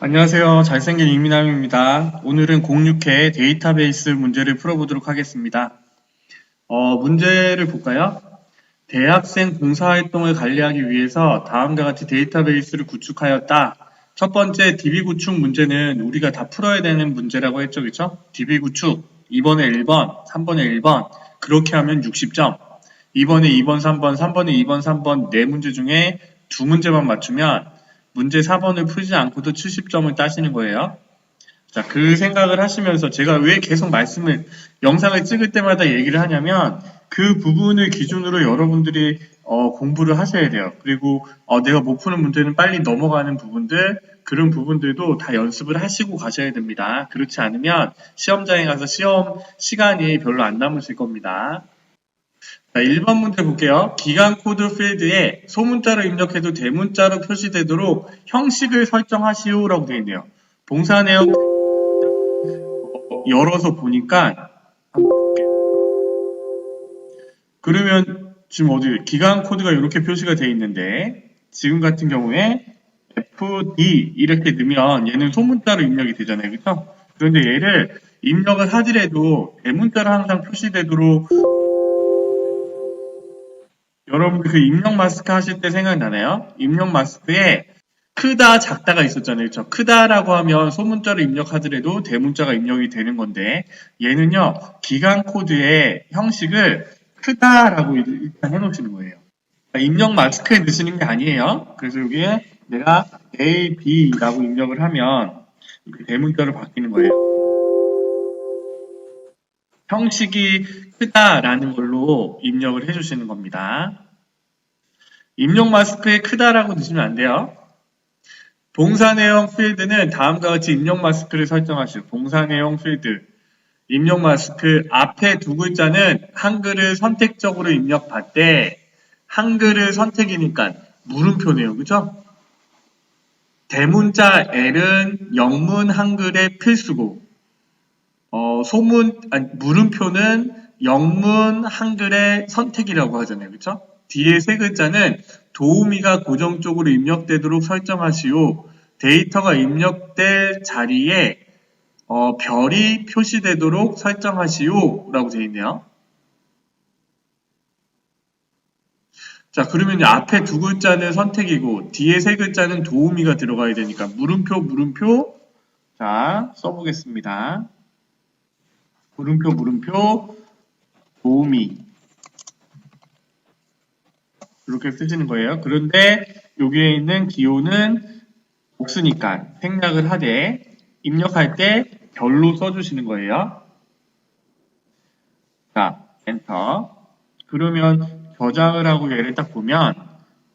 안녕하세요. 잘생긴 이민남입니다. 오늘은 06회 데이터베이스 문제를 풀어보도록 하겠습니다. 문제를 볼까요? 대학생 봉사활동을 관리하기 위해서 다음과 같이 데이터베이스를 구축하였다. 첫 번째 DB 구축 문제는 우리가 다 풀어야 되는 문제라고 했죠. 그쵸? DB 구축 2번에 1번, 3번에 1번 그렇게 하면 60점 2번에 2번, 3번, 3번에 2번, 3번 4문제 중에 2문제만 맞추면 문제 4번을 풀지 않고도 70점을 따시는 거예요. 자, 그 생각을 하시면서 제가 왜 계속 영상을 찍을 때마다 얘기를 하냐면 그 부분을 기준으로 여러분들이 공부를 하셔야 돼요. 그리고 내가 못 푸는 문제는 빨리 넘어가는 부분들, 그런 부분들도 다 연습을 하시고 가셔야 됩니다. 그렇지 않으면 시험장에 가서 시험 시간이 별로 안 남으실 겁니다. 자, 1번 문제 볼게요. 기간 코드 필드에 소문자로 입력해도 대문자로 표시되도록 형식을 설정하시오라고 되어 있네요. 봉사 내용 열어서 보니까 그러면 지금 기간 코드가 이렇게 표시가 되어 있는데 지금 같은 경우에 FD 이렇게 넣으면 얘는 소문자로 입력이 되잖아요. 그렇죠? 그런데 얘를 입력을 하더라도 대문자로 항상 표시되도록 여러분 그 입력 마스크 하실 때 생각나나요? 입력 마스크에 크다 작다가 있었잖아요. 그렇죠? 크다라고 하면 소문자로 입력하더라도 대문자가 입력이 되는 건데 얘는요. 기간 코드의 형식을 크다라고 일단 해놓으시는 거예요. 입력 마스크에 넣으시는 게 아니에요. 그래서 여기에 내가 A, B라고 입력을 하면 이렇게 대문자로 바뀌는 거예요. 형식이 크다라는 걸로 입력을 해주시는 겁니다. 입력 마스크에 크다라고 넣으시면 안 돼요. 봉사 내용 필드는 다음과 같이 입력 마스크를 설정하시오. 봉사 내용 필드. 입력 마스크 앞에 두 글자는 한글을 선택적으로 입력받되 한글을 선택이니까 물음표네요. 그죠? 대문자 L은 영문 한글의 필수고 물음표는 영문 한글의 선택이라고 하잖아요. 그쵸? 뒤에 세 글자는 도우미가 고정적으로 입력되도록 설정하시오. 데이터가 입력될 자리에 별이 표시되도록 설정하시오 라고 되어 있네요. 자, 그러면 앞에 두 글자는 선택이고 뒤에 세 글자는 도우미가 들어가야 되니까 물음표 자, 써보겠습니다. 물음표 도우미 이렇게 쓰시는 거예요. 그런데 여기에 있는 기호는 없으니까 생략을 하되 입력할 때 별로 써주시는 거예요. 자, 엔터. 그러면 저장을 하고 얘를 딱 보면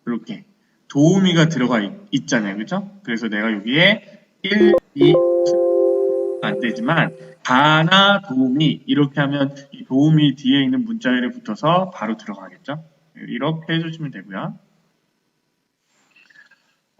이렇게 도우미가 들어가 있잖아요. 그죠? 그래서 내가 여기에 1, 2, 안 되지만 가나 도우미 이렇게 하면 이 도우미 뒤에 있는 문자열에 붙어서 바로 들어가겠죠? 이렇게 해주시면 되고요.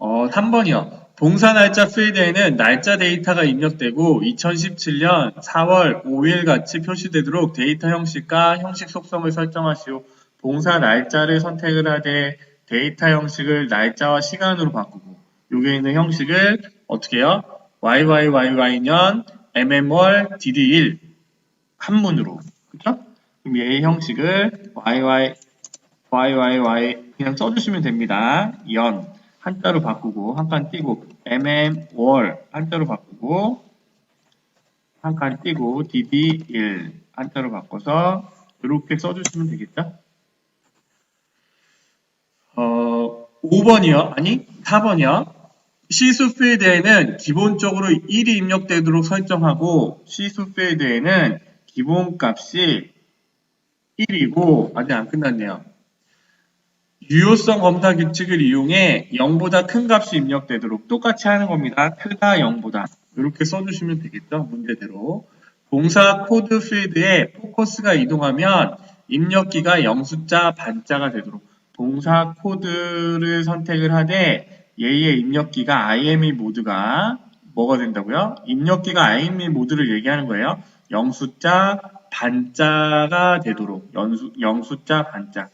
3번이요. 봉사 날짜 필드에는 날짜 데이터가 입력되고 2017년 4월 5일 같이 표시되도록 데이터 형식과 형식 속성을 설정하시오. 봉사 날짜를 선택을 하되 데이터 형식을 날짜와 시간으로 바꾸고 여기에 있는 형식을 어떻게 해요? YYYY년 MM월 DD1 한문으로 그쵸? 그럼 얘의 형식을 YYY 그냥 써주시면 됩니다. 연 한자로 바꾸고 한 칸 띄고 mm월 한자로 바꾸고 한 칸 띄고 dd1 한자로 바꿔서 이렇게 써주시면 되겠죠? 5번이요? 아니 4번이요? 시수 필드에는 기본적으로 1이 입력되도록 설정하고 시수 필드에는 기본값이 1이고 아직 안 끝났네요. 유효성 검사 규칙을 이용해 0보다 큰 값이 입력되도록 똑같이 하는 겁니다. 크다 0보다 이렇게 써주시면 되겠죠. 문제대로. 봉사 코드 필드에 포커스가 이동하면 입력기가 0숫자 반자가 되도록 봉사 코드를 선택을 하되 얘의 입력기가 IME 모드가 뭐가 된다고요? 입력기가 IME 모드를 얘기하는 거예요. 0숫자 반자가 되도록 0숫자 반자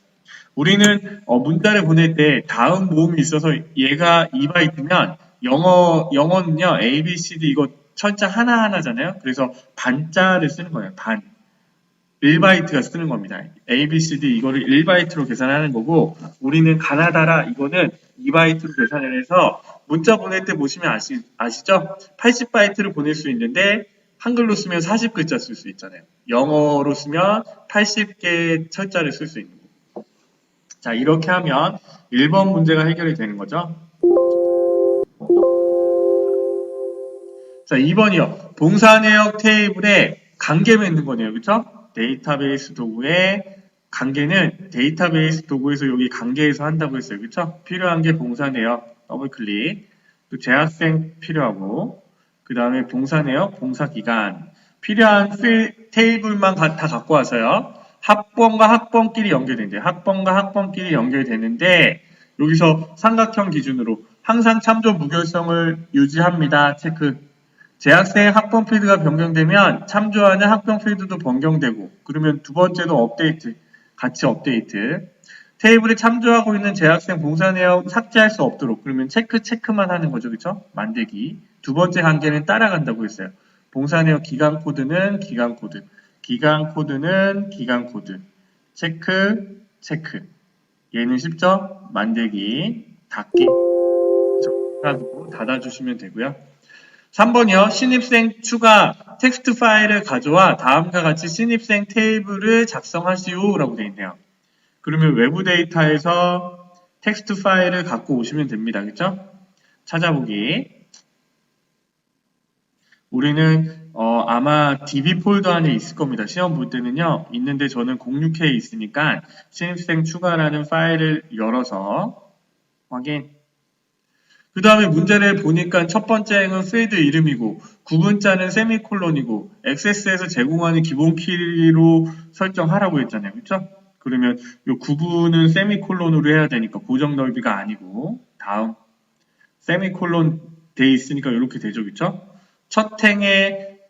우리는 문자를 보낼 때 다음 모음이 있어서 얘가 2바이트면 영어는요, A, B, C, D 이거 철자 하나하나잖아요. 그래서 반자를 쓰는 거예요. 반. 1바이트가 쓰는 겁니다. A, B, C, D 이거를 1바이트로 계산하는 거고, 우리는 가나다라 이거는 2바이트로 계산을 해서 문자 보낼 때 보시면 아시죠? 80바이트를 보낼 수 있는데 한글로 쓰면 40글자 쓸 수 있잖아요. 영어로 쓰면 80개의 철자를 쓸 수 있는 거고. 자, 이렇게 하면 1번 문제가 해결이 되는 거죠. 자, 2번이요. 봉사 내역 테이블에 관계 맺는 거네요. 그쵸? 데이터베이스 도구의 관계는 데이터베이스 도구에서 여기 관계에서 한다고 했어요. 그쵸? 필요한 게 봉사 내역, 더블 클릭. 또 재학생 필요하고, 그 다음에 봉사 내역, 봉사 기간. 필요한 테이블만 다 갖고 와서요. 학번과 학번끼리 연결된대요. 학번과 학번끼리 연결되는데, 여기서 삼각형 기준으로 항상 참조 무결성을 유지합니다. 체크. 재학생 학번 필드가 변경되면 참조하는 학번 필드도 변경되고, 그러면 두 번째도 업데이트, 같이 업데이트. 테이블에 참조하고 있는 재학생 봉사 내역 삭제할 수 없도록, 그러면 체크만 하는 거죠. 그쵸? 만들기. 두 번째 관계는 따라간다고 했어요. 봉사 내역 기간 코드는 기간 코드, 기간 코드는 기간 코드. 체크. 얘는 쉽죠? 만들기, 닫기. 닫아주시면 되고요. 3번이요. 신입생 추가 텍스트 파일을 가져와 다음과 같이 신입생 테이블을 작성하시오 라고 되어 있네요. 그러면 외부 데이터에서 텍스트 파일을 갖고 오시면 됩니다. 그렇죠? 찾아보기. 우리는 아마 DB 폴더 안에 있을 겁니다. 시험 볼 때는요. 있는데 저는 06K에 있으니까 신입생 추가라는 파일을 열어서 확인. 그 다음에 문제를 보니까 첫 번째 행은 필드 이름이고 구분자는 세미콜론이고 액세스에서 제공하는 기본 키로 설정하라고 했잖아요. 그렇죠? 그러면 이 구분은 세미콜론으로 해야 되니까 고정 넓이가 아니고 다음 세미콜론 돼 있으니까 이렇게 되죠. 그렇죠? 첫 행의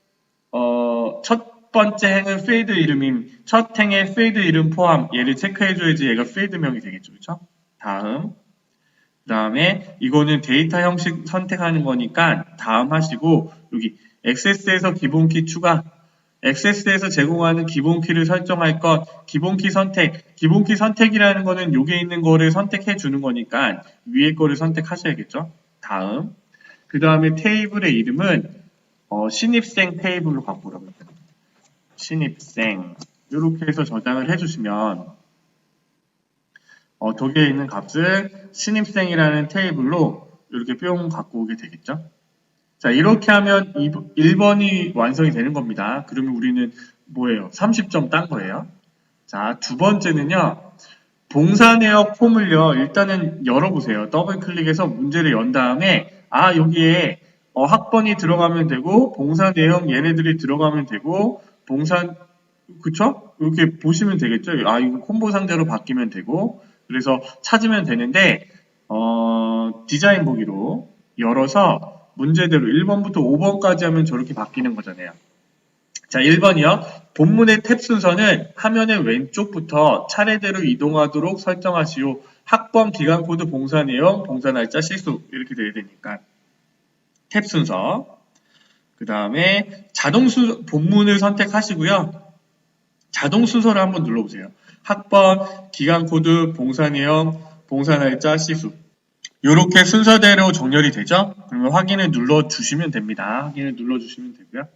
첫 번째 행은 필드 이름임. 첫 행의 필드 이름 포함. 얘를 체크해줘야지 얘가 필드명이 되겠죠. 그렇죠? 다음 그 다음에 이거는 데이터 형식 선택하는 거니까 다음 하시고 여기 액세스에서 기본키 추가 액세스에서 제공하는 기본키를 설정할 것 기본키 선택이라는 거는 여기에 있는 거를 선택해 주는 거니까 위에 거를 선택하셔야겠죠. 다음 그 다음에 테이블의 이름은 신입생 테이블로 바꾸라고 합니다. 신입생 이렇게 해서 저장을 해주시면 독일에 있는 값을 신입생이라는 테이블로 이렇게 뿅 갖고 오게 되겠죠. 자, 이렇게 하면 1번이 완성이 되는 겁니다. 그러면 우리는 뭐예요? 30점 딴 거예요. 자, 두 번째는요. 봉사 내역 폼을요. 일단은 열어보세요. 더블 클릭해서 문제를 연 다음에 여기에 학번이 들어가면 되고 봉사 내역 얘네들이 들어가면 되고 그쵸? 이렇게 보시면 되겠죠. 이거 콤보 상자로 바뀌면 되고 그래서 찾으면 되는데 디자인 보기로 열어서 문제대로 1번부터 5번까지 하면 저렇게 바뀌는 거잖아요. 자, 1번이요. 본문의 탭 순서는 화면의 왼쪽부터 차례대로 이동하도록 설정하시오. 학번, 기간 코드, 봉사 내용, 봉사 날짜, 실수 이렇게 돼야 되니까 탭 순서. 그 다음에 본문을 선택하시고요. 자동 순서를 한번 눌러보세요. 학번, 기간 코드, 봉사 내용, 봉사 날짜, 시수. 이렇게 순서대로 정렬이 되죠? 그러면 확인을 눌러주시면 됩니다. 확인을 눌러주시면 되고요.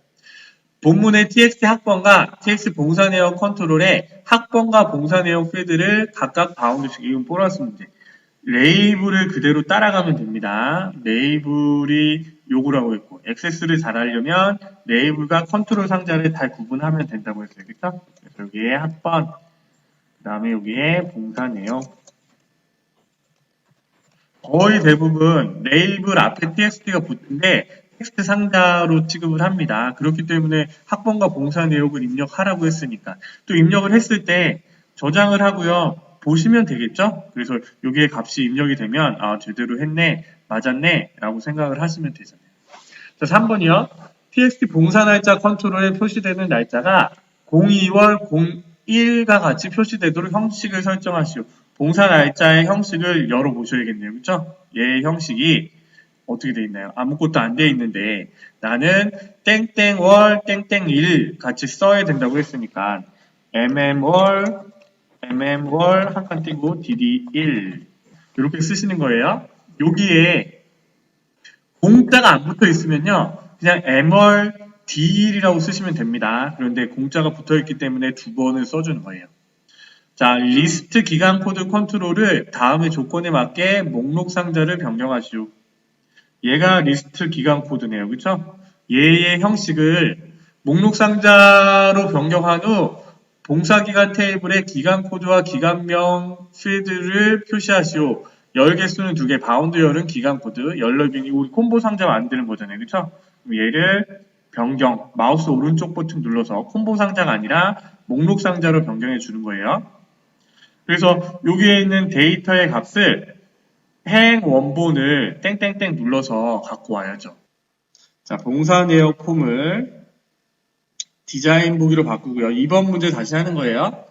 본문의 txt 학번과 txt 봉사 내용 컨트롤에 학번과 봉사 내용 필드를 각각 바운드식, 이건 보너스 문제. 레이블을 그대로 따라가면 됩니다. 레이블이 요구라고 했고, 액세스를 잘 하려면 레이블과 컨트롤 상자를 잘 구분하면 된다고 했어요. 그쵸? 그래서 여기에 학번, 그 다음에 여기에 봉사 내용. 거의 대부분 레이블 앞에 txt가 붙는데 텍스트 상자로 취급을 합니다. 그렇기 때문에 학번과 봉사 내역을 입력하라고 했으니까. 또 입력을 했을 때 저장을 하고요. 보시면 되겠죠? 그래서 여기에 값이 입력이 되면 제대로 했네, 맞았네 라고 생각을 하시면 되잖아요. 자, 3번이요. txt 봉사 날짜 컨트롤에 표시되는 날짜가 02월 01과 같이 표시되도록 형식을 설정하시오. 봉사 날짜의 형식을 열어보셔야겠네요. 그렇죠? 얘의 형식이 어떻게 돼 있나요? 아무것도 안 돼 있는데 나는 땡땡월 땡땡일 같이 써야 된다고 했으니까 mm월 한 칸 띄고 dd1 이렇게 쓰시는 거예요. 여기에 공짜가 안 붙어 있으면요. 그냥 m월 d1이라고 쓰시면 됩니다. 그런데 공짜가 붙어 있기 때문에 두 번을 써주는 거예요. 자, 리스트 기간 코드 컨트롤을 다음의 조건에 맞게 목록 상자를 변경하시오. 얘가 리스트 기간 코드네요. 그쵸? 얘의 형식을 목록 상자로 변경한 후 봉사기간 테이블에 기간 코드와 기간명 필드를 표시하시오. 열 개수는 2개, 바운드 열은 기간 코드, 열 넓이니 우리 콤보 상자 만드는 거잖아요. 그쵸? 그럼 얘를 변경, 마우스 오른쪽 버튼 눌러서 콤보 상자가 아니라 목록 상자로 변경해 주는 거예요. 그래서 여기에 있는 데이터의 값을 행 원본을 땡땡땡 눌러서 갖고 와야죠. 자, 봉사 내역 폼을 디자인 보기로 바꾸고요. 2번 문제 다시 하는 거예요.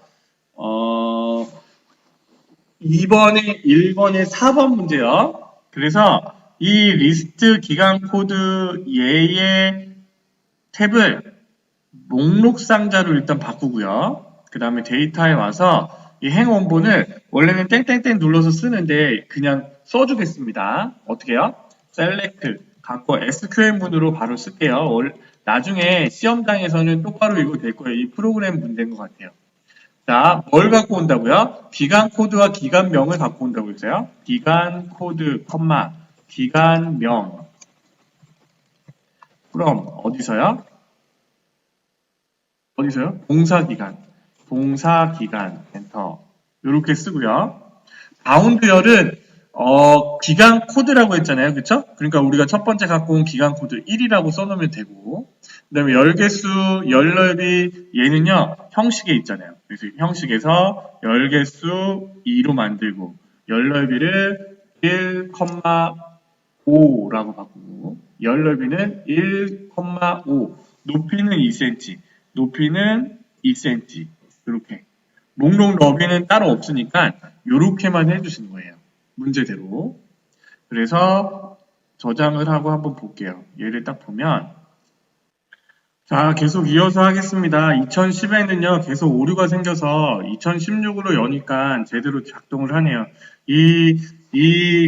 2번에 1번에 4번 문제요. 그래서 이 리스트 기간 코드 얘의 탭을 목록 상자로 일단 바꾸고요. 그 다음에 데이터에 와서 이 행 원본을 원래는 땡땡땡 눌러서 쓰는데 그냥 써주겠습니다. 어떻게 해요? select 갖고 SQL문으로 바로 쓸게요. 나중에 시험장에서는 똑바로 이거 될 거예요. 이 프로그램 문제인 것 같아요. 자, 뭘 갖고 온다고요? 기간 코드와 기간명을 갖고 온다고 했어요. 기간 코드, 기간명. 그럼 어디서요? 봉사기간, 엔터. 이렇게 쓰고요. 바운드열은 기간 코드라고 했잖아요. 그쵸? 그러니까 우리가 첫 번째 갖고 온 기간 코드 1이라고 써놓으면 되고 그 다음에 열개수, 열넓이 얘는요. 형식에 있잖아요. 그래서 형식에서 열개수 2로 만들고 열넓이를 1,5라고 바꾸고 열넓이는 1,5 높이는 2cm 높이는 2cm 이렇게 목록 너비는 따로 없으니까 이렇게만 해주시는 거예요. 문제대로. 그래서 저장을 하고 한번 볼게요. 얘를 딱 보면 자, 계속 이어서 하겠습니다. 2010에는요, 계속 오류가 생겨서 2016으로 여니까 제대로 작동을 하네요.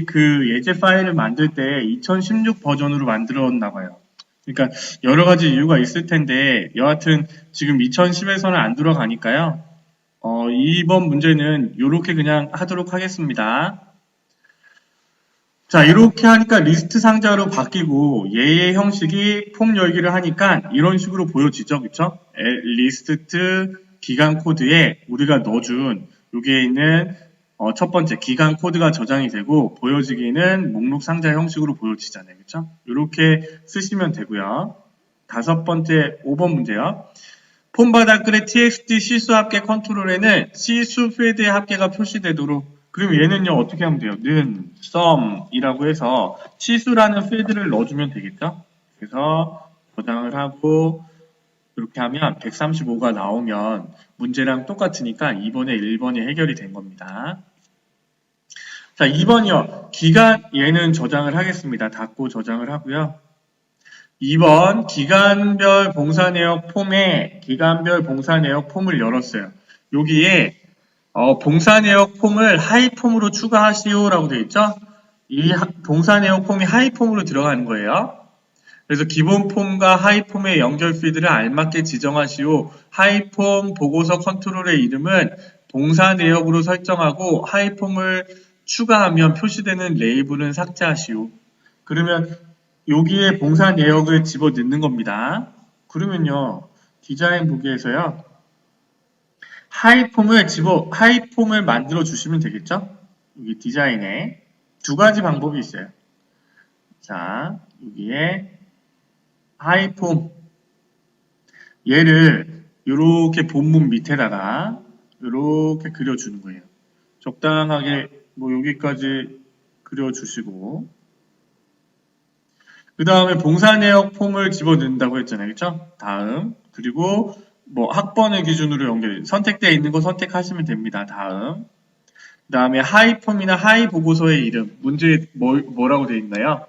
그 예제 파일을 만들 때 2016 버전으로 만들었나 봐요. 그러니까 여러 가지 이유가 있을 텐데 여하튼 지금 2010에서는 안 들어가니까요. 이번 문제는 이렇게 그냥 하도록 하겠습니다. 자, 이렇게 하니까 리스트 상자로 바뀌고 얘의 형식이 폼 열기를 하니까 이런 식으로 보여지죠. 그쵸? 리스트 기간 코드에 우리가 넣어준 여기에 있는 첫 번째 기간 코드가 저장이 되고 보여지기는 목록 상자 형식으로 보여지잖아요. 그쵸? 이렇게 쓰시면 되고요. 다섯 번째 5번 문제요. 폼 바닥글의 txt 시수 합계 컨트롤에는 시수 필드의 합계가 표시되도록 그럼 얘는요 어떻게 하면 돼요? 는 sum이라고 해서 시수라는 필드를 넣어주면 되겠죠? 그래서 저장을 하고 이렇게 하면 135가 나오면 문제랑 똑같으니까 2번에 1번이 해결이 된 겁니다. 자 2번이요. 기간 얘는 저장을 하겠습니다. 닫고 저장을 하고요. 2번 기간별 봉사 내역 폼에 기간별 봉사 내역 폼을 열었어요. 여기에 봉사 내역 폼을 하이폼으로 추가하시오 라고 되어 있죠. 이 봉사 내역 폼이 하이폼으로 들어가는 거예요. 그래서 기본 폼과 하이폼의 연결 필드를 알맞게 지정하시오. 하이폼 보고서 컨트롤의 이름은 봉사 내역으로 설정하고 하이폼을 추가하면 표시되는 레이블은 삭제하시오. 그러면 여기에 봉사 내역을 집어 넣는 겁니다. 그러면요, 디자인 보기에서요, 하이폼을 만들어 주시면 되겠죠? 여기 디자인에 두 가지 방법이 있어요. 자, 여기에 하이폼, 얘를 이렇게 본문 밑에다가 이렇게 그려주는 거예요. 적당하게 뭐 여기까지 그려주시고, 그 다음에 봉사 내역 폼을 집어넣는다고 했잖아요. 그쵸? 다음. 그리고 뭐 학번을 기준으로 선택되어 있는 거 선택하시면 됩니다. 다음. 그 다음에 하이 폼이나 하이 보고서의 이름. 문제에 뭐라고 되어 있나요?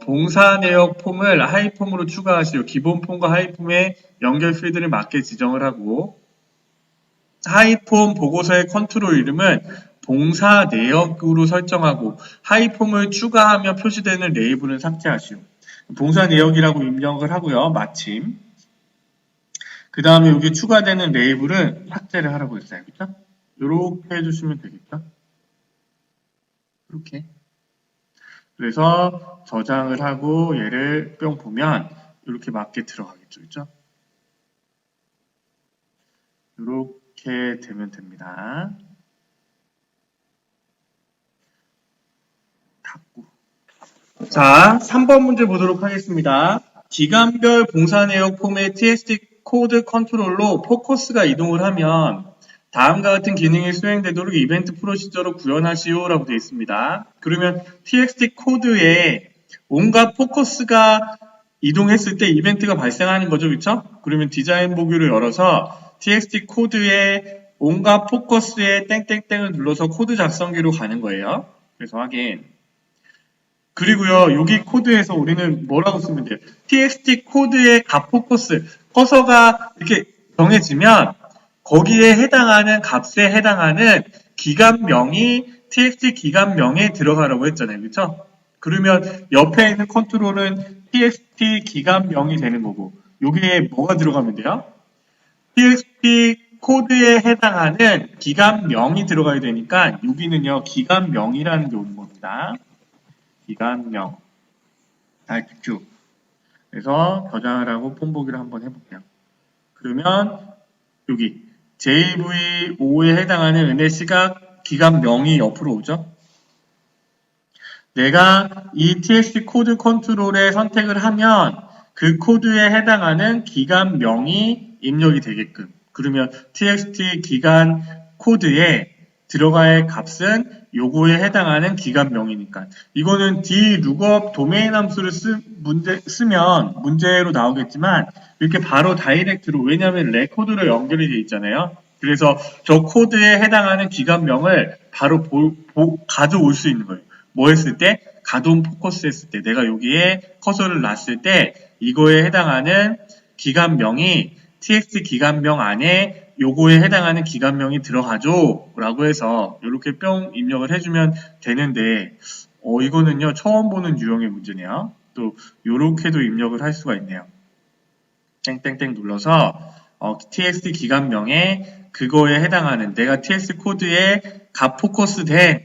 봉사 내역 폼을 하이폼으로 추가하시오. 기본 폼과 하이폼의 연결 필드를 맞게 지정을 하고, 하이폼 보고서의 컨트롤 이름은 봉사 내역으로 설정하고, 하이폼을 추가하며 표시되는 레이블은 삭제하시오. 봉사 내역이라고 입력을 하고요. 마침. 그 다음에 여기 추가되는 레이블은 삭제를 하라고 했어요. 그쵸? 이렇게 해주시면 되겠죠? 이렇게. 그래서 저장을 하고 얘를 뿅 보면 이렇게 맞게 들어가겠죠. 그죠? 이렇게 되면 됩니다. 닫고. 자, 3번 문제 보도록 하겠습니다. 기간별 봉사 내역 폼의 TXT 코드 컨트롤로 포커스가 이동을 하면 다음과 같은 기능이 수행되도록 이벤트 프로시저로 구현하시오라고 되어 있습니다. 그러면 TXT 코드에 온갖 포커스가 이동했을 때 이벤트가 발생하는 거죠. 그렇죠? 그러면 디자인 보기를 열어서 TXT 코드에 온갖 포커스에 땡땡땡을 눌러서 코드 작성기로 가는 거예요. 그래서 확인. 그리고요, 여기 코드에서 우리는 뭐라고 쓰면 돼요? TXT 코드의 값 포커스, 커서가 이렇게 정해지면 거기에 해당하는 값에 해당하는 기간명이 TXT 기간명에 들어가라고 했잖아요. 그렇죠? 그러면 옆에 있는 컨트롤은 TXT 기간명이 되는 거고 여기에 뭐가 들어가면 돼요? TXT 코드에 해당하는 기간명이 들어가야 되니까 여기는요, 기간명이라는 게 오는 겁니다. 기간명. Q. 그래서 저장을 하고 폼보기를 한번 해볼게요. 그러면 여기 JV5에 해당하는 은혜 시각 기간명이 옆으로 오죠. 내가 이 TXT 코드 컨트롤에 선택을 하면 그 코드에 해당하는 기간명이 입력이 되게끔. 그러면 TXT 기간 코드에 들어갈 값은 요거에 해당하는 기간명이니까. 이거는 D-lookup 도메인 함수를 쓰면 문제로 나오겠지만 이렇게 바로 다이렉트로, 왜냐하면 레코드로 연결이 되어 있잖아요. 그래서 저 코드에 해당하는 기간명을 바로 가져올 수 있는 거예요. 뭐 했을 때? 가동 포커스 했을 때, 내가 여기에 커서를 놨을 때 이거에 해당하는 기간명이 txt 기간명 안에 요거에 해당하는 기간명이 들어가죠 라고 해서 이렇게 뿅 입력을 해주면 되는데, 이거는요 처음 보는 유형의 문제네요. 또 요렇게도 입력을 할 수가 있네요. 땡땡땡 눌러서 txt 기간명에 그거에 해당하는, 내가 txt 코드에 값 포커스 된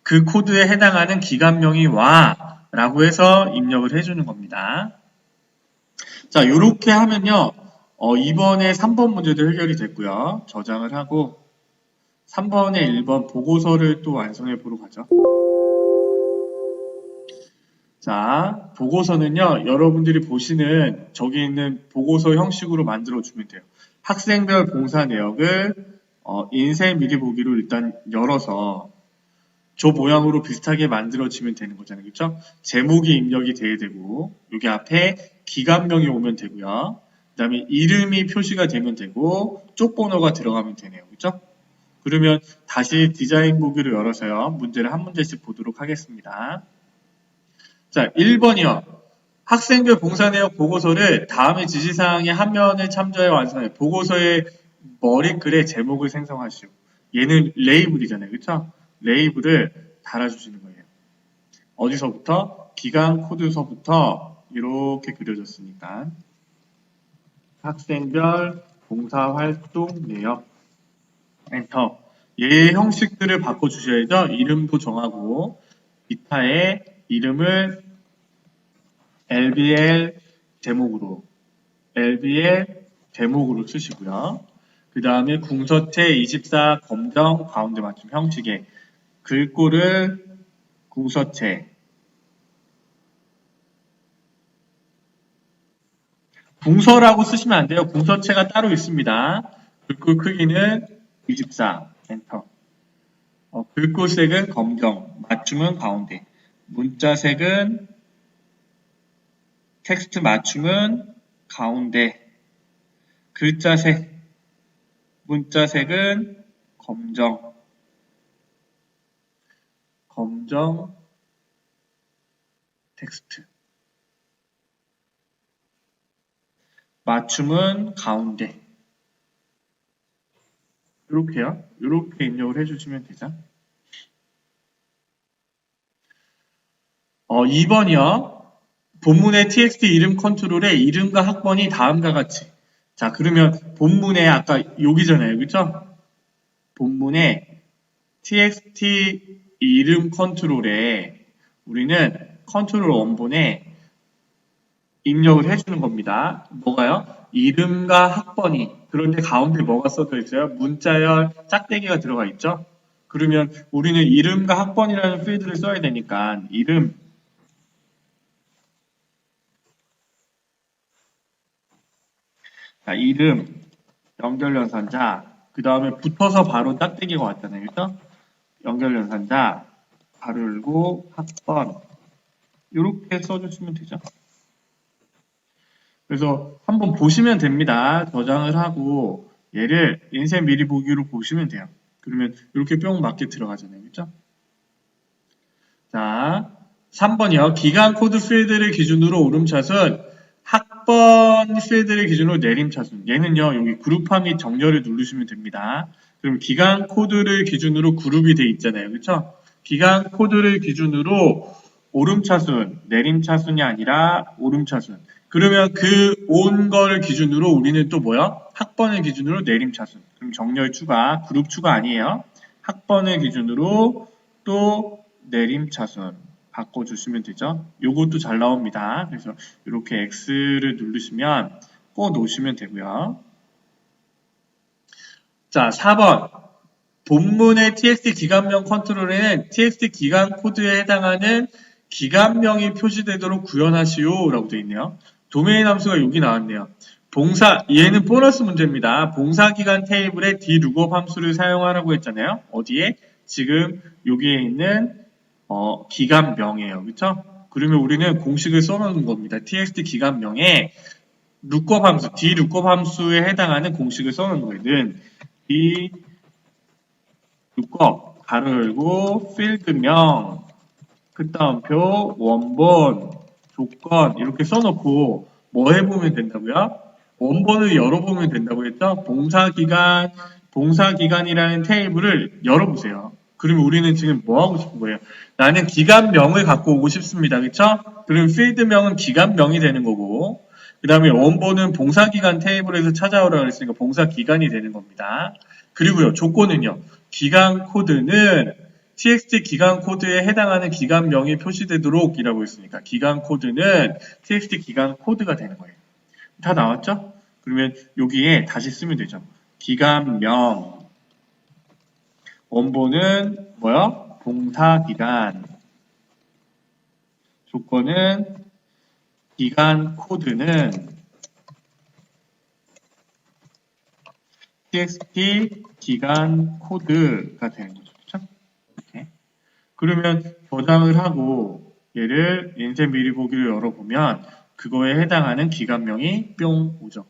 그 코드에 해당하는 기간명이 와 라고 해서 입력을 해주는 겁니다. 자, 이렇게 하면요, 이번에 3번 문제도 해결이 됐고요. 저장을 하고 3번에 1번 보고서를 또 완성해 보러 가죠. 자, 보고서는요, 여러분들이 보시는 저기 있는 보고서 형식으로 만들어주면 돼요. 학생별 봉사 내역을 인쇄 미리 보기로 일단 열어서 저 모양으로 비슷하게 만들어지면 되는 거잖아요. 그렇죠? 제목이 입력이 돼야 되고 여기 앞에 기간명이 오면 되고요. 그 다음에 이름이 표시가 되면 되고 쪽번호가 들어가면 되네요. 그렇죠? 그러면 다시 디자인 보기를 열어서요. 문제를 한 문제씩 보도록 하겠습니다. 자, 1번이요. 학생별 봉사 내역 보고서를 다음의 지시사항의 한 면을 참조해 완성해. 보고서의 머리글에 제목을 생성하시오. 얘는 레이블이잖아요. 그렇죠? 레이블을 달아주시는 거예요. 어디서부터? 기간 코드서부터 이렇게 그려졌으니까 학생별 봉사활동 내역 엔터. 얘의 형식들을 바꿔주셔야죠. 이름도 정하고 기타의 이름을 LBL 제목으로 쓰시고요. 그 다음에 궁서체 24 검정 가운데 맞춤 형식의 글꼴을 궁서체, 궁서라고 쓰시면 안 돼요. 궁서체가 따로 있습니다. 글꼴 크기는 24 엔터. 글꼴색은 검정, 맞춤은 가운데, 문자색은 텍스트 맞춤은 가운데, 문자색은 검정, 텍스트. 맞춤은 가운데. 이렇게요. 이렇게 입력을 해주시면 되죠. 2번이요. 본문의 txt 이름 컨트롤의 이름과 학번이 다음과 같이. 자, 그러면 본문에 아까 여기잖아요. 그쵸? 본문에 txt 이름 컨트롤에 우리는 컨트롤 원본에 입력을 해주는 겁니다. 뭐가요? 이름과 학번이. 그런데 가운데 뭐가 써져 있어요? 문자열 짝대기가 들어가 있죠? 그러면 우리는 이름과 학번이라는 필드를 써야 되니까 이름, 자, 이름, 연결연산자, 그 다음에 붙어서 바로 짝대기가 왔잖아요. 그죠? 연결연산자, 가로 열고 학번, 이렇게 써주시면 되죠. 그래서 한번 보시면 됩니다. 저장을 하고 얘를 인쇄 미리 보기로 보시면 돼요. 그러면 이렇게 뿅 맞게 들어가잖아요. 그죠? 자, 3번이요. 기간 코드 필드를 기준으로 오름차순, 학번 필드를 기준으로 내림차순. 얘는요, 여기 그룹화 및 정렬을 누르시면 됩니다. 그럼 기간 코드를 기준으로 그룹이 돼 있잖아요. 그쵸? 기간 코드를 기준으로 오름차순, 내림차순이 아니라 오름차순. 그러면 그 온 거를 기준으로 우리는 또 뭐야? 학번을 기준으로 내림차순. 그럼 정렬 추가, 그룹 추가 아니에요. 학번을 기준으로 또 내림차순 바꿔주시면 되죠. 요것도 잘 나옵니다. 그래서 이렇게 X를 누르시면 꼭 놓으시면 되고요. 자, 4번. 본문의 txt 기간명 컨트롤에는 txt 기간 코드에 해당하는 기간명이 표시되도록 구현하시오 라고 되어 있네요. 도메인 함수가 여기 나왔네요. 얘는 보너스 문제입니다. 봉사기간 테이블에 dlookup 함수를 사용하라고 했잖아요. 어디에? 지금 여기에 있는 기간명이에요. 그쵸? 그러면 우리는 공식을 써놓는 겁니다. txt 기간명에 lookup 함수, dlookup 함수에 해당하는 공식을 써놓는 거예요. 는 dlookup 가로 열고 필드명 끝다음표 원본 조건 이렇게 써놓고 뭐 해보면 된다고요? 원본을 열어보면 된다고 했죠? 봉사기간이라는 테이블을 열어보세요. 그러면 우리는 지금 뭐 하고 싶은 거예요? 나는 기간명을 갖고 오고 싶습니다. 그쵸? 그럼 필드명은 기간명이 되는 거고, 그 다음에 원본은 봉사기간 테이블에서 찾아오라고 했으니까 봉사기간이 되는 겁니다. 그리고요, 조건은요, 기간 코드는 txt 기간 코드에 해당하는 기간명이 표시되도록 이라고 했으니까 기간 코드는 txt 기간 코드가 되는 거예요. 다 나왔죠? 그러면 여기에 다시 쓰면 되죠. 기간명 원본은 뭐요? 봉사기간 조건은 기간 코드는 txt 기간 코드가 되는 거죠. 그렇죠? 이렇게. 그러면 저장을 하고 얘를 인쇄 미리 보기를 열어보면 그거에 해당하는 기간명이 뿅 오죠.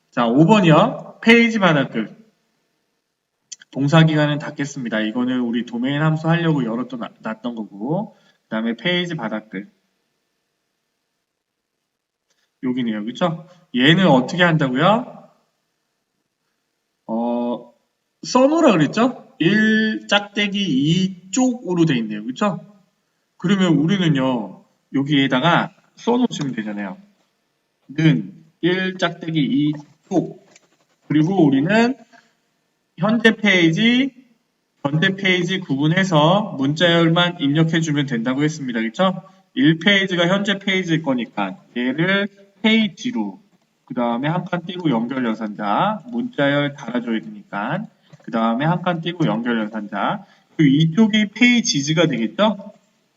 자, 5번이요. 페이지 바닥글. 봉사기간은 닫겠습니다. 이거는 우리 도메인 함수 하려고 놨던 거고, 그 다음에 페이지 바닥글. 여기네요. 그쵸? 얘는 어떻게 한다고요? 써놓으라 그랬죠? 1 짝대기 2쪽으로 돼 있네요. 그쵸? 그러면 우리는요, 여기에다가 써놓으시면 되잖아요. 는 1 짝대기 2쪽. 그리고 우리는 현재 페이지, 현재 페이지 구분해서 문자열만 입력해주면 된다고 했습니다. 그쵸? 1페이지가 현재 페이지일 거니까 얘를 페이지로 그 다음에 한 칸 띄고 연결 연산자 문자열 달아줘야 되니까 그 다음에 한 칸 띄고 연결 연산자 그리고 이쪽이 페이지즈가 되겠죠?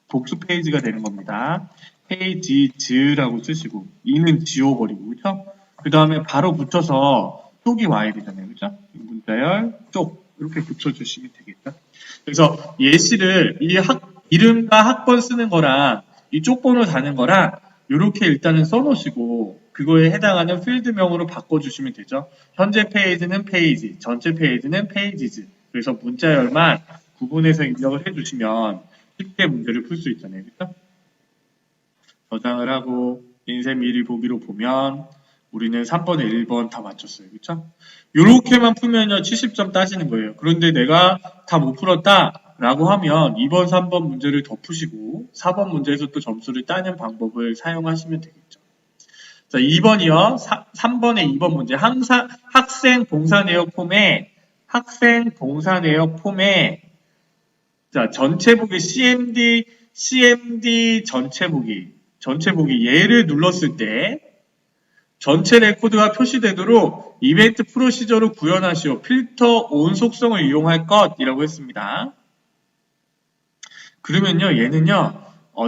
복수 페이지가 되는 겁니다. 페이지즈라고 쓰시고 이는 지워버리고 그쵸? 그 다음에 바로 붙여서 쪽이 와야 되잖아요. 그쵸? 문자열 쪽 이렇게 붙여주시면 되겠죠? 그래서 예시를 이름과 학번 쓰는 거랑 이 쪽번호 다는 거랑 이렇게 일단은 써놓으시고 그거에 해당하는 필드명으로 바꿔주시면 되죠. 현재 페이지는 페이지, 전체 페이지는 페이지즈. 그래서 문자열만 구분해서 입력을 해주시면 쉽게 문제를 풀 수 있잖아요. 그렇죠? 저장을 하고 인쇄 미리 보기로 보면 우리는 3번에 1번 다 맞췄어요. 그쵸? 요렇게만 풀면요 70점 따지는 거예요. 그런데 내가 다 못 풀었다 라고 하면 2번, 3번 문제를 더 푸시고 4번 문제에서 또 점수를 따는 방법을 사용하시면 되겠죠. 자, 2번이요. 3번의 2번 문제. 학생 봉사 내역 폼에 자, 전체 보기 CMD 전체 보기 얘를 눌렀을 때 전체 레코드가 표시되도록 이벤트 프로시저로 구현하시오. 필터 온 속성을 이용할 것이라고 했습니다. 그러면요, 얘는요,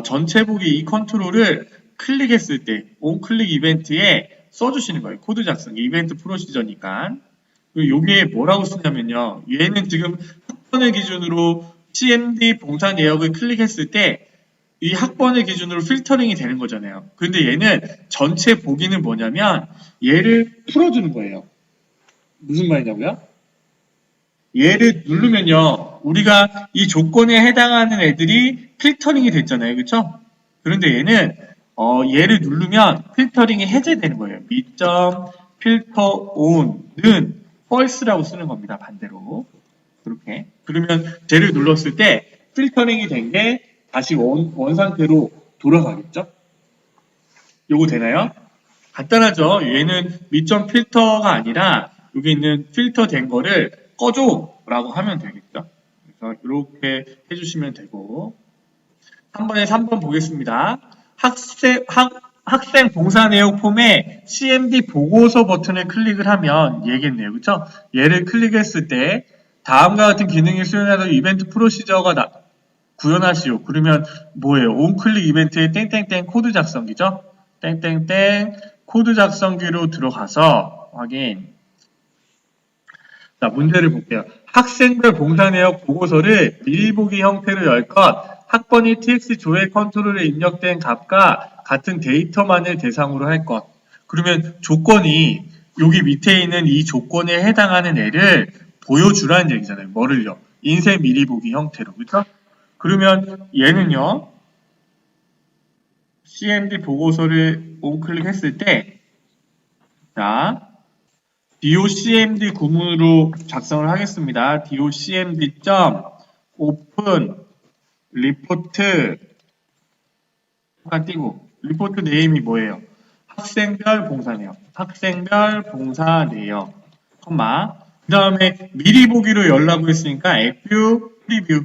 전체 보기 이 컨트롤을 클릭했을 때, 온 클릭 이벤트에 써주시는 거예요. 코드 작성, 이벤트 프로시저니까. 여기에 뭐라고 쓰냐면요, 얘는 지금 학번을 기준으로 CMD 봉사 내역을 클릭했을 때, 이 학번을 기준으로 필터링이 되는 거잖아요. 근데 얘는 전체 보기는 뭐냐면, 얘를 풀어주는 거예요. 무슨 말이냐고요? 얘를 누르면요, 우리가 이 조건에 해당하는 애들이 필터링이 됐잖아요. 그쵸? 그런데 얘는, 얘를 누르면 필터링이 해제되는 거예요. 미점 필터 온은 false라고 쓰는 겁니다. 반대로. 그렇게. 그러면 쟤를 눌렀을 때 필터링이 된 게 다시 원 상태로 돌아가겠죠? 요거 되나요? 간단하죠? 얘는 미점 필터가 아니라 여기 있는 필터 된 거를 꺼줘 라고 하면 되겠죠? 그래서 이렇게 해주시면 되고 3번 보겠습니다. 학생 봉사 내역 폼에 CMD 보고서 버튼을 클릭을 하면 얘겠네요. 그쵸? 얘를 클릭했을 때 다음과 같은 기능이 수행하는 이벤트 프로시저가 구현하시오. 그러면 뭐예요? 온클릭 이벤트의 땡땡땡 코드 작성기죠? 땡땡땡 코드 작성기로 들어가서 확인. 자, 문제를 볼게요. 학생별 봉사 내역 보고서를 미리 보기 형태로 열 것, 학번이 tx 조회 컨트롤에 입력된 값과 같은 데이터만을 대상으로 할 것. 그러면 조건이 여기 밑에 있는 이 조건에 해당하는 애를 보여주라는 얘기잖아요. 뭐를요? 인쇄 미리 보기 형태로. 그렇죠? 그러면 얘는요. CMD 보고서를 온클릭했을 때 자, docmd 구문으로 작성을 하겠습니다. docmd.open report 잠깐 띄고 리포트 네임이 뭐예요? 학생별 봉사 내역 콤마 그 다음에 미리 보기로 열라고 했으니까 액뷰 프리뷰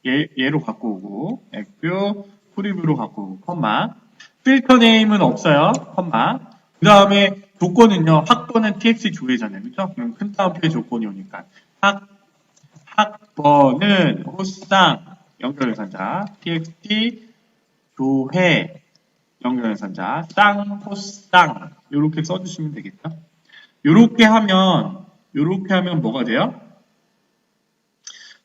얘로 갖고 오고 액뷰 프리뷰로 갖고 오고 콤마 필터 네임은 없어요 콤마 그 다음에 조건은요 학번은 tx 조회잖아요 그렇죠? 그럼 큰 따옴표의 조건이 오니까 학번은 호쌍 연결연산자 txt 조회 연결연산자 쌍호쌍 이렇게 써주시면 되겠죠. 이렇게 하면 뭐가 돼요?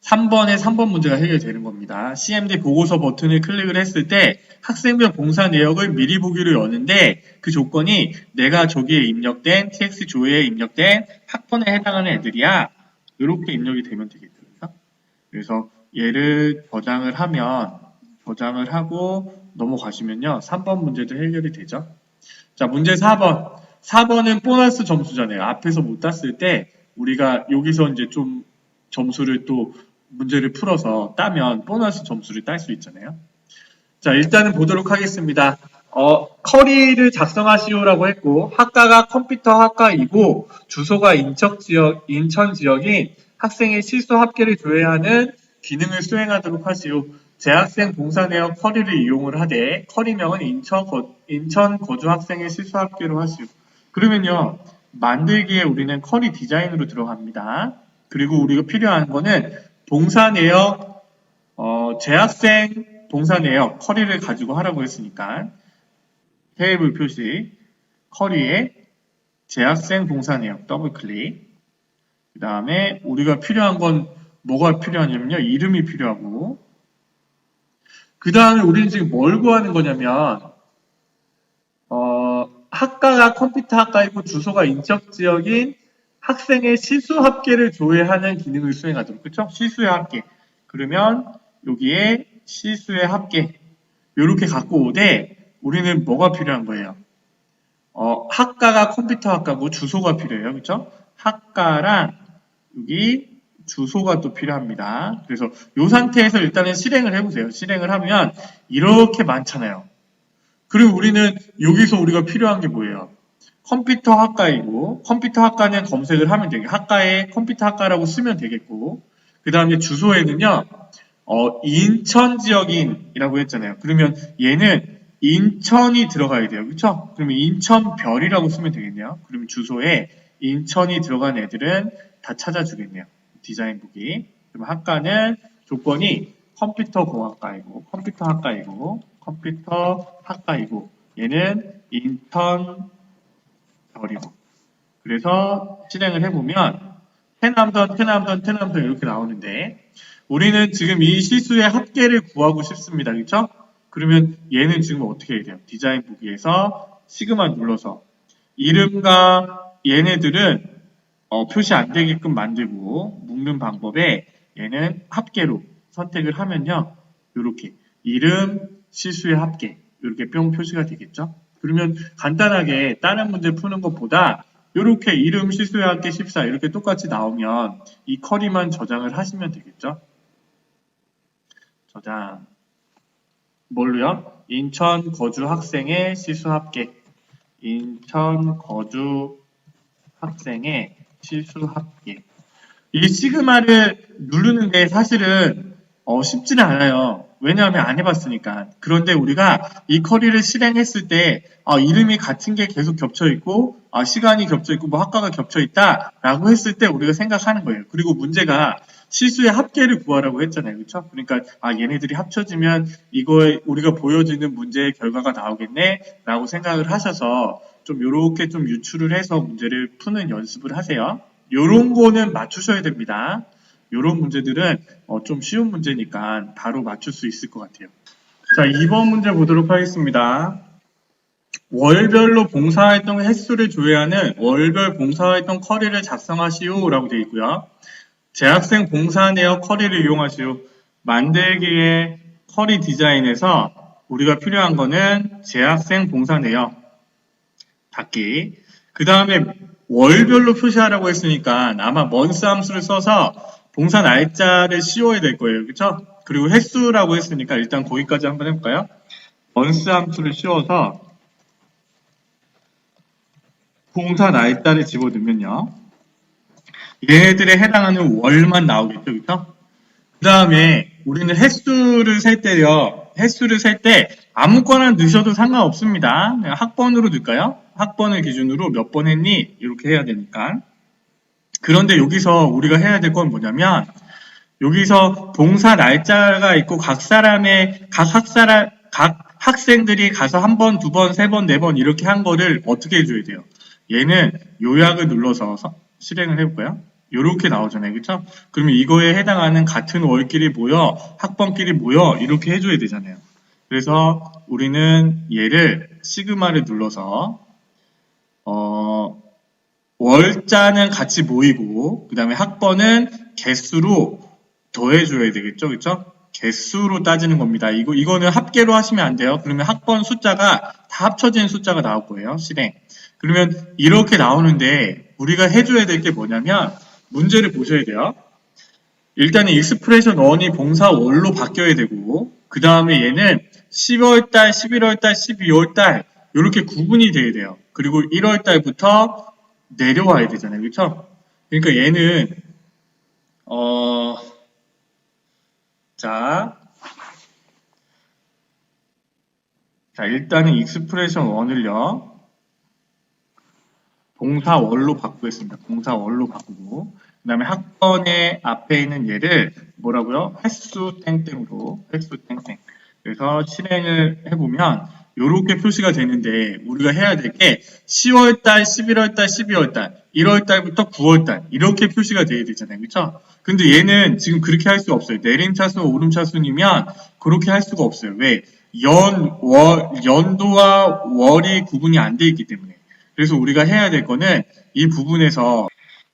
3번에 3번 문제가 해결되는 겁니다. CMD 보고서 버튼을 클릭을 했을 때 학생별 봉사 내역을 미리 보기로 여는데 그 조건이 내가 저기에 입력된 TX 조회에 입력된 학번에 해당하는 애들이야. 이렇게 입력이 되면 되겠죠. 그래서 얘를 저장을 하고 넘어가시면요. 3번 문제도 해결이 되죠. 자, 문제 4번. 4번은 보너스 점수잖아요. 앞에서 못 땄을 때 우리가 여기서 이제 좀 점수를 또 문제를 풀어서 따면 보너스 점수를 딸 수 있잖아요. 자, 일단은 보도록 하겠습니다. 커리를 작성하시오라고 했고 학과가 컴퓨터 학과이고 주소가 인천 지역인 학생의 실수 합계를 조회하는 기능을 수행하도록 하시오. 재학생 봉사 내역 커리를 이용을 하되 커리명은 인천 거주 학생의 실수 합계로 하시오. 그러면요. 만들기에 우리는 커리 디자인으로 들어갑니다. 그리고 우리가 필요한 거는 봉사 내역 재학생 봉사 내역 커리를 가지고 하라고 했으니까 테이블 표시 커리에 재학생 봉사 내역 더블 클릭 그 다음에 우리가 필요한 건 뭐가 필요하냐면요. 이름이 필요하고 그 다음에 우리는 지금 뭘 구하는 거냐면 학과가 컴퓨터 학과이고 주소가 인천 지역인 학생의 실수 합계를 조회하는 기능을 수행하도록 그렇죠? 실수의 합계 그러면 여기에 실수의 합계 이렇게 갖고 오되 우리는 뭐가 필요한 거예요? 학과가 컴퓨터 학과고 주소가 필요해요. 그쵸? 학과랑 여기 주소가 또 필요합니다. 그래서 이 상태에서 일단은 실행을 해보세요. 실행을 하면 이렇게 많잖아요. 그리고 우리는 여기서 우리가 필요한 게 뭐예요? 컴퓨터 학과이고 컴퓨터 학과는 검색을 하면 되게 학과에 컴퓨터 학과라고 쓰면 되겠고 그 다음에 주소에는요 인천 지역인이라고 했잖아요. 그러면 얘는 인천이 들어가야 돼요. 그쵸? 그러면 인천별이라고 쓰면 되겠네요. 그러면 주소에 인천이 들어간 애들은 다 찾아주겠네요. 디자인북이. 그럼 학과는 조건이 컴퓨터 공학과이고 컴퓨터 학과이고 컴퓨터 학과이고 얘는 인턴 별이고 그래서 실행을 해보면 테남던 이렇게 나오는데 우리는 지금 이 시수의 합계를 구하고 싶습니다. 그렇죠? 그러면 얘는 지금 어떻게 해야 돼요? 디자인 보기에서 시그마 눌러서 이름과 얘네들은 표시 안 되게끔 만들고 묶는 방법에 얘는 합계로 선택을 하면요. 이렇게 이름, 시수의 합계 이렇게 뿅 표시가 되겠죠? 그러면 간단하게 다른 문제 푸는 것보다 이렇게 이름, 시수의 합계 14 이렇게 똑같이 나오면 이 커리만 저장을 하시면 되겠죠? 저장 뭘로요? 인천 거주 학생의 시수 합계 인천 거주 학생의 시수 합계 이 시그마를 누르는데 사실은 쉽지는 않아요. 왜냐하면 안 해봤으니까. 그런데 우리가 이 커리를 실행했을 때 이름이 같은 게 계속 겹쳐 있고 시간이 겹쳐 있고 뭐 학과가 겹쳐 있다라고 했을 때 우리가 생각하는 거예요. 그리고 문제가 실수의 합계를 구하라고 했잖아요. 그렇죠? 그러니까 얘네들이 합쳐지면 이거에 우리가 보여지는 문제의 결과가 나오겠네라고 생각을 하셔서 좀 이렇게 좀 유추를 해서 문제를 푸는 연습을 하세요. 요런 거는 맞추셔야 됩니다. 요런 문제들은 좀 쉬운 문제니까 바로 맞출 수 있을 것 같아요. 자, 2번 문제 보도록 하겠습니다. 월별로 봉사활동 횟수를 조회하는 월별 봉사활동 커리를 작성하시오 라고 되어 있고요. 재학생 봉사 내역 커리를 이용하시오. 만들기의 커리 디자인에서 우리가 필요한 거는 재학생 봉사 내역 닫기. 그 다음에 월별로 표시하라고 했으니까 아마 먼스 함수를 써서 봉사 날짜를 씌워야 될 거예요. 그쵸? 그리고 횟수라고 했으니까 일단 거기까지 한번 해볼까요? 먼스 함수를 씌워서 봉사 날짜를 집어넣으면요. 얘네들에 해당하는 월만 나오겠죠. 그쵸? 그 다음에 우리는 횟수를 셀 때요. 횟수를 셀 때 아무거나 넣으셔도 상관없습니다. 학번으로 넣을까요? 학번을 기준으로 몇 번 했니? 이렇게 해야 되니까. 그런데 여기서 우리가 해야 될 건 뭐냐면 여기서 봉사 날짜가 있고 각 학생들이 가서 한 번, 두 번, 세 번, 네 번 이렇게 한 거를 어떻게 해줘야 돼요? 얘는 요약을 눌러서 실행을 해볼까요? 요렇게 나오잖아요. 그쵸? 그러면 이거에 해당하는 같은 월끼리 모여, 학번끼리 모여 이렇게 해줘야 되잖아요. 그래서 우리는 얘를 시그마를 눌러서 월자는 같이 모이고 그 다음에 학번은 개수로 더해줘야 되겠죠. 그쵸? 개수로 따지는 겁니다. 이거는 합계로 하시면 안 돼요. 그러면 학번 숫자가 다 합쳐진 숫자가 나올 거예요. 실행. 그러면 이렇게 나오는데 우리가 해줘야 될 게 뭐냐면 문제를 보셔야 돼요. 일단은 익스프레션 1이 봉사 월로 바뀌어야 되고 그 다음에 얘는 12월달, 11월달, 12월달 이렇게 구분이 돼야 돼요. 그리고 1월달부터 내려와야 되잖아요. 그렇죠? 그러니까 얘는 자 일단은 익스프레션 1을요. 봉사월로 바꾸겠습니다. 봉사월로 바꾸고 그 다음에 학번의 앞에 있는 얘를 뭐라고요? 횟수 땡땡으로 횟수 땡땡 그래서 실행을 해보면 이렇게 표시가 되는데 우리가 해야 될 게 10월달, 11월달, 12월달, 1월달부터 9월달 이렇게 표시가 돼야 되잖아요. 그렇죠? 근데 얘는 지금 그렇게 할 수가 없어요. 내림차순, 오름차순이면 그렇게 할 수가 없어요. 왜? 연도와 월이 구분이 안 돼 있기 때문에. 그래서 우리가 해야 될 거는 이 부분에서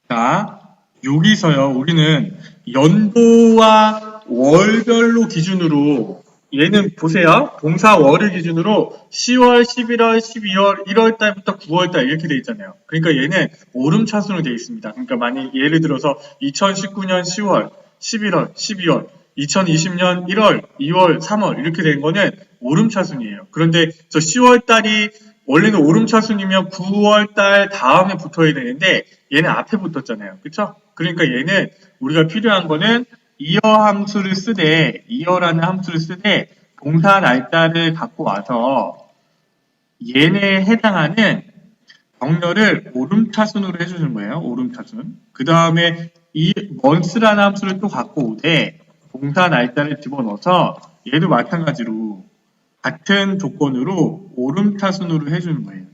자 여기서요 우리는 연도와 월별로 기준으로 얘는 보세요. 봉사월을 기준으로 10월, 11월, 12월, 1월 달부터 9월 달 이렇게 돼 있잖아요. 그러니까 얘는 오름차순으로 돼 있습니다. 그러니까 만약 예를 들어서 2019년 10월, 11월, 12월, 2020년 1월, 2월, 3월 이렇게 된 거는 오름차순이에요. 그런데 저 10월 달이 원래는 오름차순이면 9월 달 다음에 붙어야 되는데 얘는 앞에 붙었잖아요. 그쵸? 그러니까 얘는 우리가 필요한 거는 이어 함수를 쓰되, 이어라는 함수를 쓰되, 동사 날짜를 갖고 와서 얘네에 해당하는 병렬을 오름차순으로 해주는 거예요. 오름차순. 그 다음에 이 month라는 함수를 또 갖고 오되, 동사 날짜를 집어넣어서 얘도 마찬가지로 같은 조건으로 오름차순으로 해주는 거예요.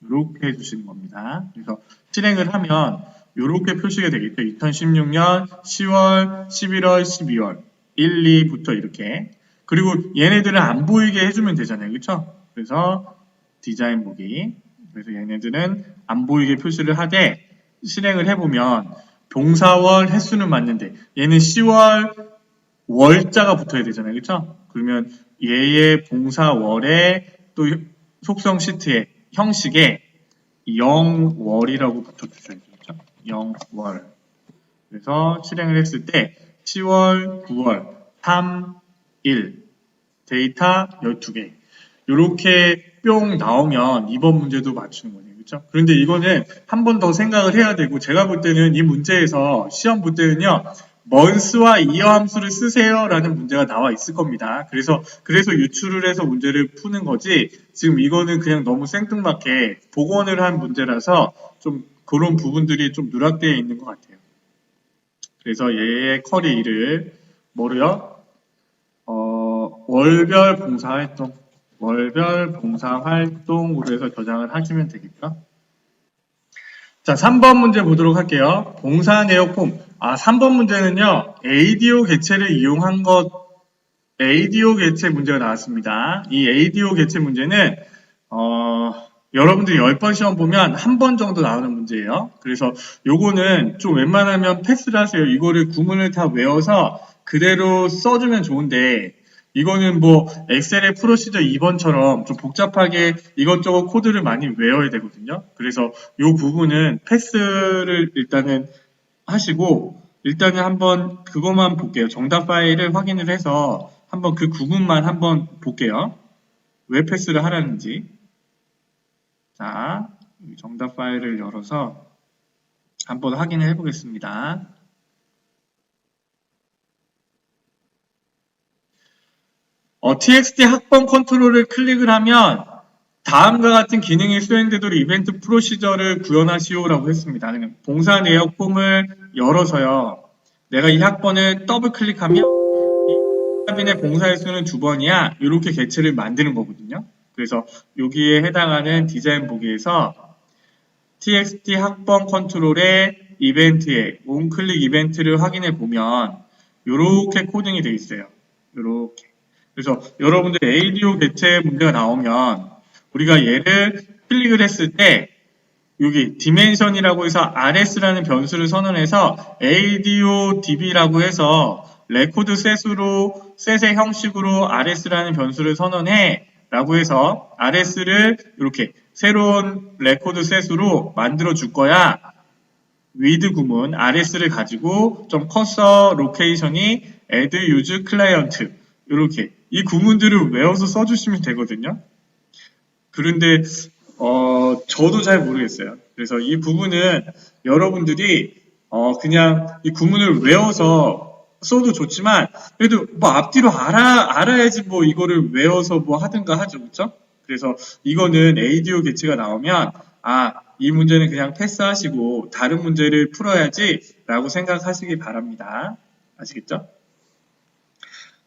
이렇게 해주시는 겁니다. 그래서 실행을 하면 이렇게 표시가 되겠죠. 2016년 10월, 11월, 12월 1, 2부터 이렇게. 그리고 얘네들은 안 보이게 해주면 되잖아요. 그렇죠? 그래서 디자인 보기. 그래서 얘네들은 안 보이게 표시를 하되 실행을 해보면 동사월 횟수는 맞는데 얘는 10월 월자가 붙어야 되잖아요. 그렇죠? 그러면 얘의 봉사월에 또 속성 시트에 형식에 0월이라고 붙여주셔야 되겠죠. 0월. 그래서 실행을 했을 때 10월, 9월, 3, 1 데이터 12개 이렇게 뿅 나오면 이번 문제도 맞추는 거예요. 그렇죠? 그런데 이거는 한 번 더 생각을 해야 되고 제가 볼 때는 이 문제에서 시험 볼 때는요. month와 year 함수를 쓰세요라는 문제가 나와 있을 겁니다. 그래서 유출을 해서 문제를 푸는 거지 지금 이거는 그냥 너무 생뚱맞게 복원을 한 문제라서 좀 그런 부분들이 좀 누락되어 있는 것 같아요. 그래서 얘의 쿼리를 뭐로요? 월별 봉사활동 월별 봉사활동으로 해서 저장을 하시면 되겠죠. 자, 3번 문제 보도록 할게요. 봉사 내역 폼. 3번 문제는요, ADO 개체를 이용한 ADO 개체 문제가 나왔습니다. 이 ADO 개체 문제는, 여러분들이 10번 시험 보면 한 번 정도 나오는 문제예요. 그래서 요거는 좀 웬만하면 패스를 하세요. 이거를 구문을 다 외워서 그대로 써주면 좋은데, 이거는 뭐 엑셀의 프로시저 2번처럼 좀 복잡하게 이것저것 코드를 많이 외워야 되거든요. 그래서 이 부분은 패스를 일단은 하시고 일단은 한번 그것만 볼게요. 정답 파일을 확인을 해서 한번 그 구문만 한번 볼게요. 왜 패스를 하라는지. 자, 정답 파일을 열어서 한번 확인을 해보겠습니다. txt 학번 컨트롤을 클릭을 하면 다음과 같은 기능이 수행되도록 이벤트 프로시저를 구현하시오라고 했습니다. 그냥 봉사 내역 폼을 열어서요. 내가 이 학번을 더블 클릭하면 이 학번의 봉사의 수는 2번이야. 이렇게 개체를 만드는 거거든요. 그래서 여기에 해당하는 디자인 보기에서 txt 학번 컨트롤의 이벤트에 온클릭 이벤트를 확인해 보면 이렇게 코딩이 되어 있어요. 이렇게. 그래서 여러분들 ADO 개체 문제가 나오면 우리가 얘를 클릭을 했을 때 여기 dimension이라고 해서 rs라는 변수를 선언해서 ADODB라고 해서 레코드 셋의 형식으로 rs라는 변수를 선언해 라고 해서 rs를 이렇게 새로운 레코드 셋으로 만들어 줄 거야. with 구문 rs를 가지고 좀 커서 로케이션이 add use client 이렇게 이 구문들을 외워서 써주시면 되거든요. 그런데 저도 잘 모르겠어요. 그래서 이 부분은 여러분들이 그냥 이 구문을 외워서 써도 좋지만 그래도 뭐 앞뒤로 알아야지 뭐 이거를 외워서 뭐 하든가 하죠. 그렇죠? 그래서 이거는 ADO 개체가 나오면 이 문제는 그냥 패스하시고 다른 문제를 풀어야지 라고 생각하시기 바랍니다. 아시겠죠?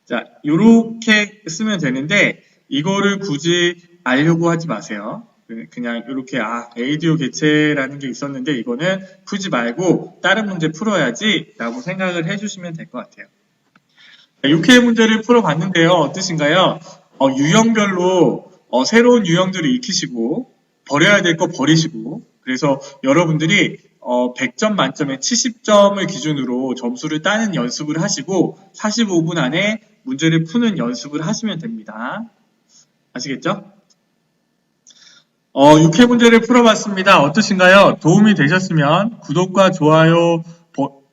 자, 요렇게 쓰면 되는데 이거를 굳이 알려고 하지 마세요. 그냥 이렇게 ADO 개체라는 게 있었는데 이거는 풀지 말고 다른 문제 풀어야지 라고 생각을 해주시면 될 것 같아요. 6회 문제를 풀어봤는데요. 어떠신가요? 유형별로 새로운 유형들을 익히시고 버려야 될 거 버리시고 그래서 여러분들이 100점 만점에 70점을 기준으로 점수를 따는 연습을 하시고 45분 안에 문제를 푸는 연습을 하시면 됩니다. 아시겠죠? 6회 문제를 풀어봤습니다. 어떠신가요? 도움이 되셨으면 구독과 좋아요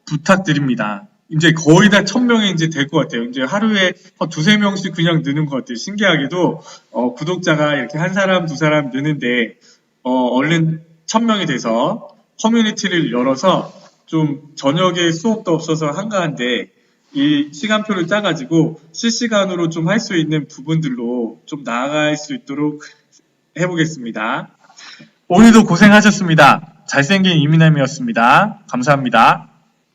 부탁드립니다. 이제 거의 다 1000명이 이제 될 것 같아요. 이제 하루에 두세 명씩 그냥 느는 것 같아요. 신기하게도, 구독자가 이렇게 한 사람, 두 사람 느는데, 얼른 1000명이 돼서 커뮤니티를 열어서 좀 저녁에 수업도 없어서 한가한데, 이 시간표를 짜가지고 실시간으로 좀 할 수 있는 부분들로 좀 나아갈 수 있도록 해보겠습니다. 오늘도 고생하셨습니다. 잘생긴 이민남이었습니다. 감사합니다.